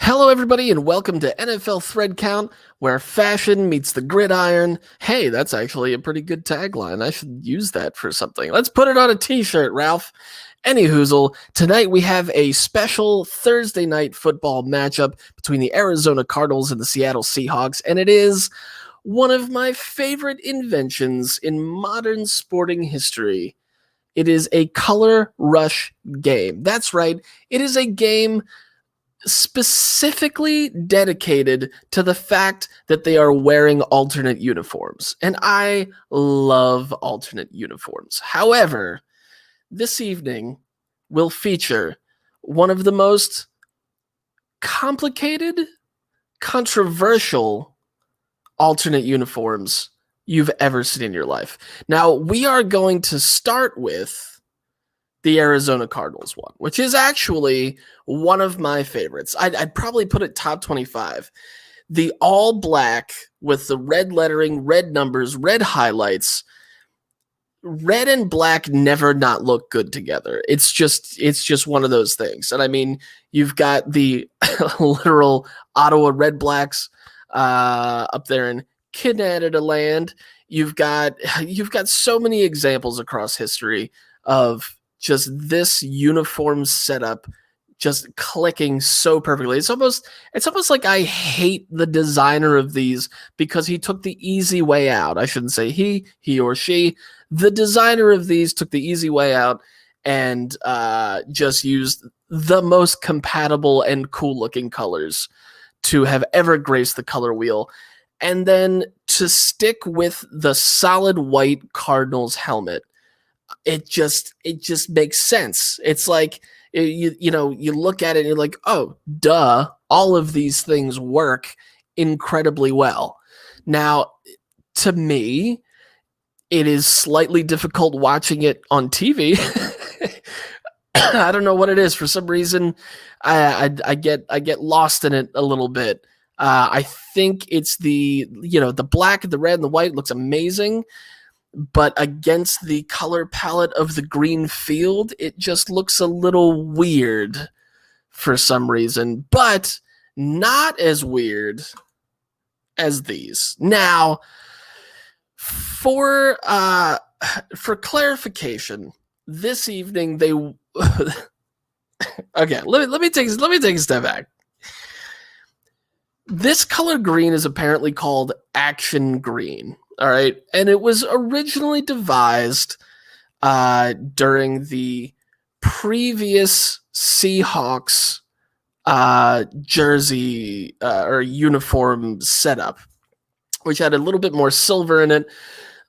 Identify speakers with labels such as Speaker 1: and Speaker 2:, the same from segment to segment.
Speaker 1: Hello, everybody, and welcome to NFL Thread Count, where fashion meets the gridiron. Hey, that's actually a pretty good tagline. I should use that for something. Let's put it on a t-shirt, Ralph. Anyhoozle, tonight we have a special Thursday night football matchup between the Arizona Cardinals and the Seattle Seahawks, and it is one of my favorite inventions in modern sporting history. It is a color rush game. That's right, it is a game specifically dedicated to the fact that they are wearing alternate uniforms. And I love alternate uniforms. However, this evening will feature one of the most complicated, controversial alternate uniforms you've ever seen in your life. Now, we are going to start with the Arizona Cardinals one, which is actually one of my favorites. I'd probably put it top 25. The all black with the red lettering, red numbers, red highlights. Red and black never not look good together. It's just one of those things. And I mean, you've got the literal Ottawa Red Blacks up there in Canada land. You've got so many examples across history of just this uniform setup just clicking so perfectly. It's almost like I hate the designer of these because he took the easy way out. I shouldn't say he or she. The designer of these took the easy way out and just used the most compatible and cool looking colors to have ever graced the color wheel. And then to stick with the solid white Cardinals helmet, it just makes sense. It's like you look at it and you're like, oh, duh, all of these things work incredibly well. Now, to me, it is slightly difficult watching it on TV. I don't know what it is. For some reason, I get lost in it a little bit. I think it's the black, the red, and the white looks amazing. But against the color palette of the green field, it just looks a little weird for some reason, but not as weird as these. Now, for clarification, this evening they okay, let me take a step back. This color green is apparently called action green. All right. And it was originally devised during the previous Seahawks jersey or uniform setup, which had a little bit more silver in it,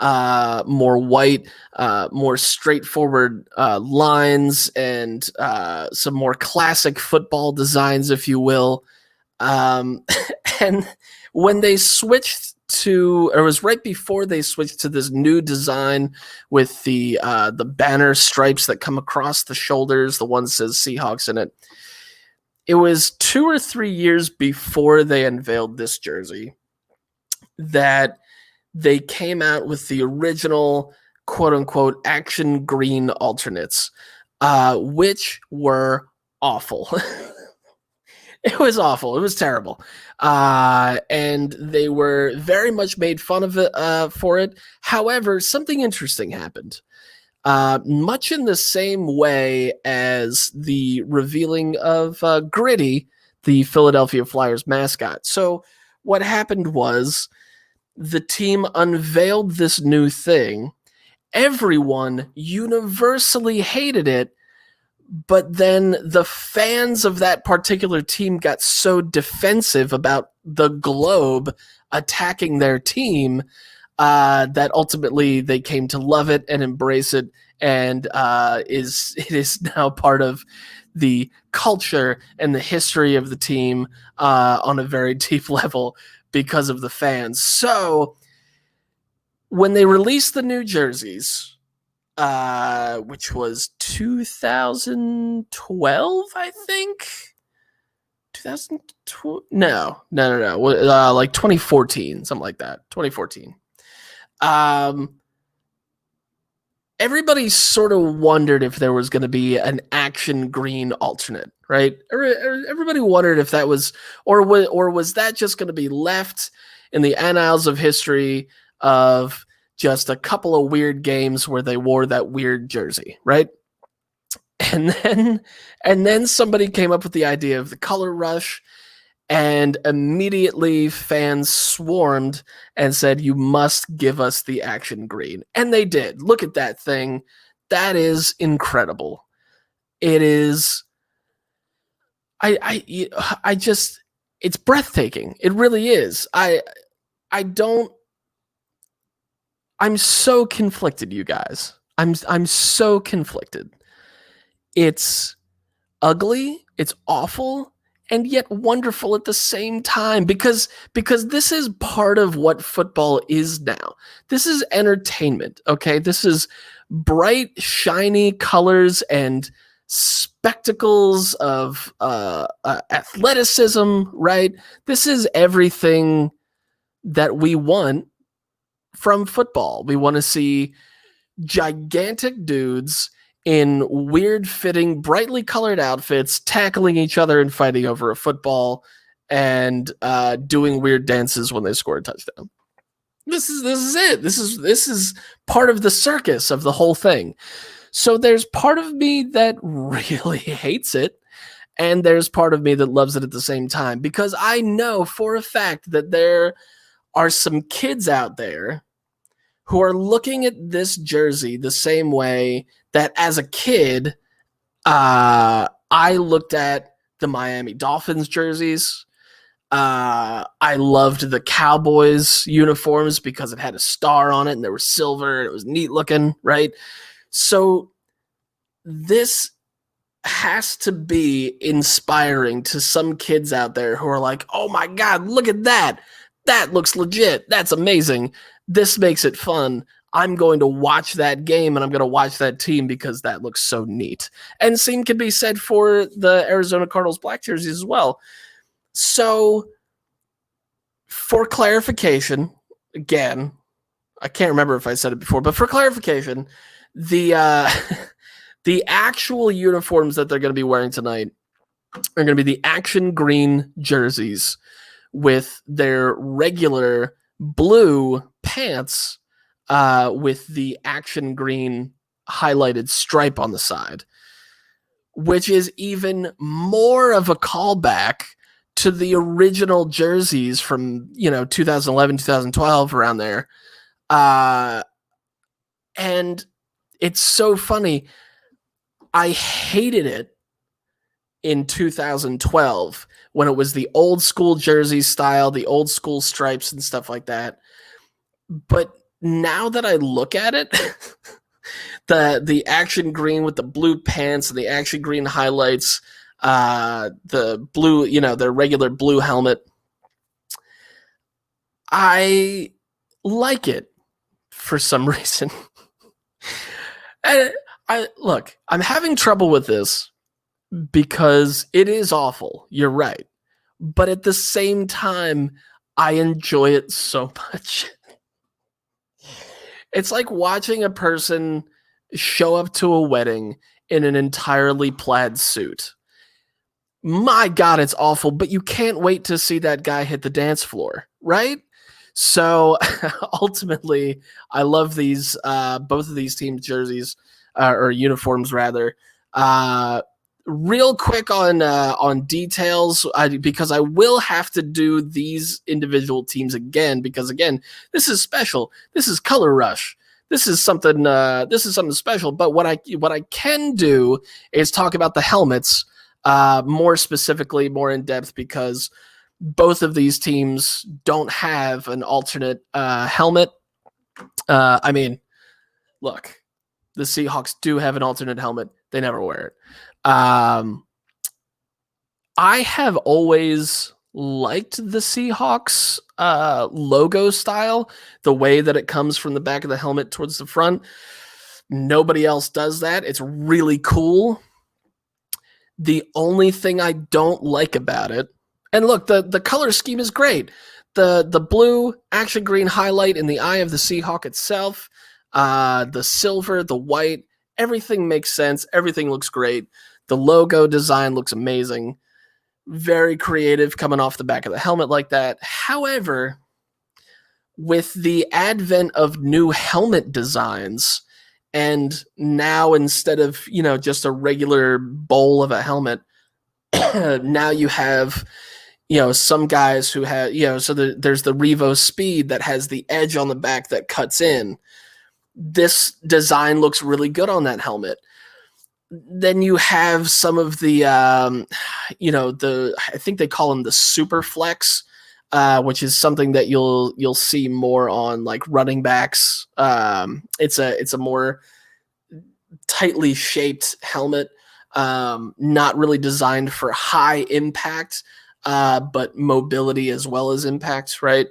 Speaker 1: more white, more straightforward lines, and some more classic football designs, if you will. And when they switched it was right before they switched to this new design with the banner stripes that come across the shoulders, the one says Seahawks in it. It was 2 or 3 years before they unveiled this jersey that they came out with the original quote unquote action green alternates, which were awful. It was awful. It was terrible. And they were very much made fun of it for it. However, something interesting happened. Much in the same way as the revealing of Gritty, the Philadelphia Flyers mascot. So what happened was the team unveiled this new thing. Everyone universally hated it. But then the fans of that particular team got so defensive about the globe attacking their team that ultimately they came to love it and embrace it, and it is now part of the culture and the history of the team on a very deep level because of the fans. So when they released the new jerseys, which was 2012, I think. 2012? No. Like 2014, something like that. 2014. everybody sort of wondered if there was going to be an action green alternate, right? Everybody wondered if that was, or was that just going to be left in the annals of history of just a couple of weird games where they wore that weird jersey, right? And then somebody came up with the idea of the color rush, and immediately fans swarmed and said, "You must give us the action green." And they did. Look at that thing. That is incredible. It is. I just. It's breathtaking. It really is. I don't. I'm so conflicted, you guys. I'm so conflicted. It's ugly, it's awful, and yet wonderful at the same time because this is part of what football is now. This is entertainment, okay? This is bright, shiny colors and spectacles of athleticism, right? This is everything that we want from football. We want to see gigantic dudes in weird fitting, brightly colored outfits, tackling each other and fighting over a football and doing weird dances when they score a touchdown. This is it. This is part of the circus of the whole thing. So there's part of me that really hates it, and there's part of me that loves it at the same time, because I know for a fact that there are some kids out there who are looking at this jersey the same way that as a kid, I looked at the Miami Dolphins jerseys. I loved the Cowboys uniforms because it had a star on it and there was silver and it was neat looking, right? So this has to be inspiring to some kids out there who are like, "Oh my God, look at that. That looks legit. That's amazing. This makes it fun. I'm going to watch that game and I'm going to watch that team because that looks so neat." And same can be said for the Arizona Cardinals black jerseys as well. So for clarification, again, I can't remember if I said it before, but for clarification, the the actual uniforms that they're going to be wearing tonight are going to be the action green jerseys with their regular blue pants with the action green highlighted stripe on the side, which is even more of a callback to the original jerseys from 2011, 2012, around there. And it's so funny. I hated it in 2012 when it was the old school jersey style, the old school stripes and stuff like that. But now that I look at it, the action green with the blue pants and the action green highlights, the blue, their regular blue helmet, I like it for some reason. Look, I'm having trouble with this because it is awful. You're right. But at the same time, I enjoy it so much. It's like watching a person show up to a wedding in an entirely plaid suit. My God, it's awful, but you can't wait to see that guy hit the dance floor, right? So ultimately, I love these both of these teams' jerseys or uniforms rather. Real quick on details, because I will have to do these individual teams again, because again, this is special. This is Color Rush. This is something special. But what I can do is talk about the helmets more specifically, more in depth, because both of these teams don't have an alternate helmet. I mean, look, the Seahawks do have an alternate helmet. They never wear it. I have always liked the Seahawks logo style, the way that it comes from the back of the helmet towards the front. Nobody else does that. It's really cool. The only thing I don't like about it, and look, the color scheme is great. The blue action green highlight in the eye of the Seahawk itself, The silver, the white, everything makes sense. Everything looks great. The logo design looks amazing. Very creative coming off the back of the helmet like that. However, with the advent of new helmet designs, and now instead of, just a regular bowl of a helmet, now you have, some guys who have, so there's the Revo Speed that has the edge on the back that cuts in. This design looks really good on that helmet. Then you have some of the, I think they call them the Super Flex, which is something that you'll see more on like running backs. It's a more tightly shaped helmet, not really designed for high impact, but mobility as well as impact, right?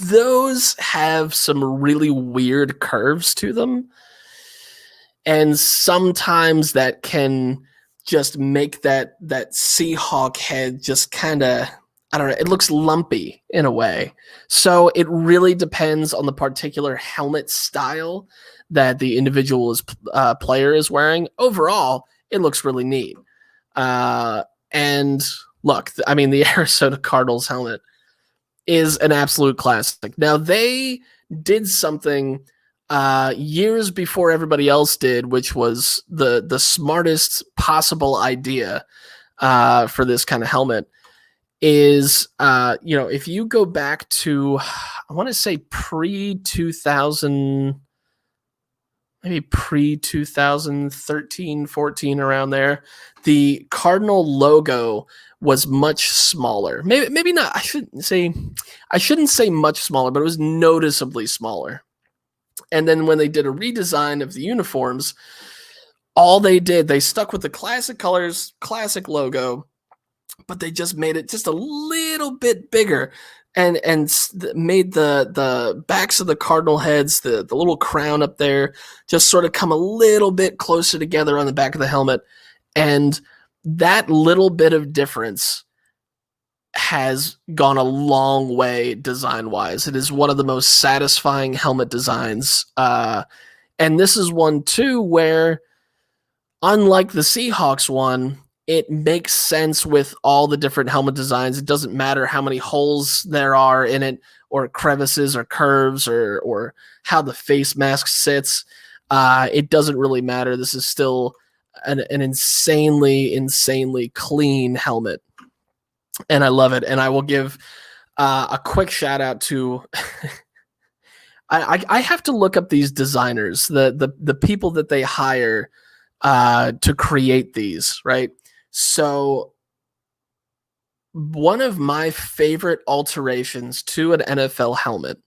Speaker 1: Those have some really weird curves to them. And sometimes that can just make that Seahawk head just kind of, I don't know, it looks lumpy in a way. So it really depends on the particular helmet style that the individual player is wearing. Overall, it looks really neat. And look, I mean, the Arizona Cardinals helmet is an absolute classic. Now, they did something years before everybody else did, which was the smartest possible idea for this kind of helmet. Is if you go back to, I want to say pre-2000, maybe pre-2013, 14, around there, the Cardinal logo was much smaller. Maybe not. I shouldn't say much smaller, but it was noticeably smaller. And then when they did a redesign of the uniforms, they stuck with the classic colors, classic logo, but they just made it just a little bit bigger, and made the backs of the cardinal heads, the little crown up there, just sort of come a little bit closer together on the back of the helmet. And that little bit of difference has gone a long way design-wise. It is one of the most satisfying helmet designs. And this is one, too, where, unlike the Seahawks one, it makes sense with all the different helmet designs. It doesn't matter how many holes there are in it, or crevices, or curves, or how the face mask sits. It doesn't really matter. This is still an insanely clean helmet. And I love it. And I will give a quick shout out to I have to look up these designers, the people that they hire to create these, right? So one of my favorite alterations to an NFL helmet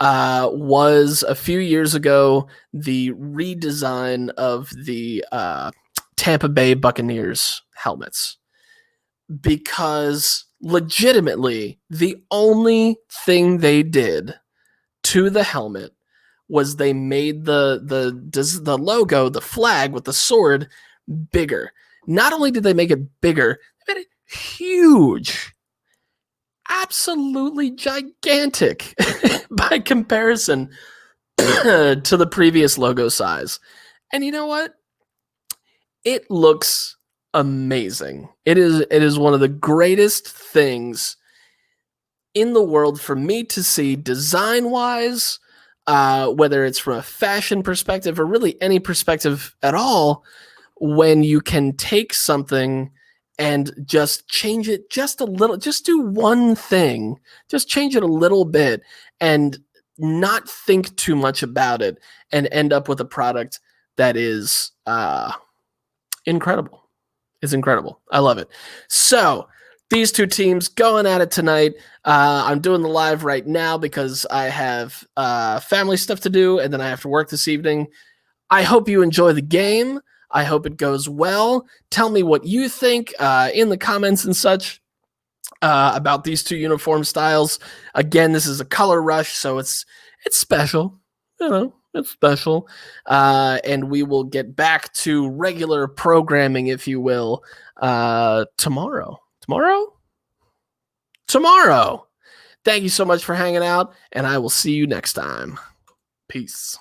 Speaker 1: was a few years ago, the redesign of the Tampa Bay Buccaneers helmets. Because legitimately, the only thing they did to the helmet was they made the logo, the flag with the sword, bigger. Not only did they make it bigger, they made it huge. Absolutely gigantic by comparison to the previous logo size. And you know what? It looks amazing. It is one of the greatest things in the world for me to see, design-wise, whether it's from a fashion perspective or really any perspective at all, when you can take something and just change it just a little, just do one thing, just change it a little bit and not think too much about it, and end up with a product that is incredible. It's incredible. I love it. So these two teams going at it tonight. I'm doing the live right now because I have family stuff to do, and then I have to work this evening. I hope you enjoy the game. I hope it goes well. Tell me what you think in the comments and such about these two uniform styles. Again, this is a color rush, so it's special. It's special. And we will get back to regular programming, if you will, tomorrow. Tomorrow. Thank you so much for hanging out, and I will see you next time. Peace.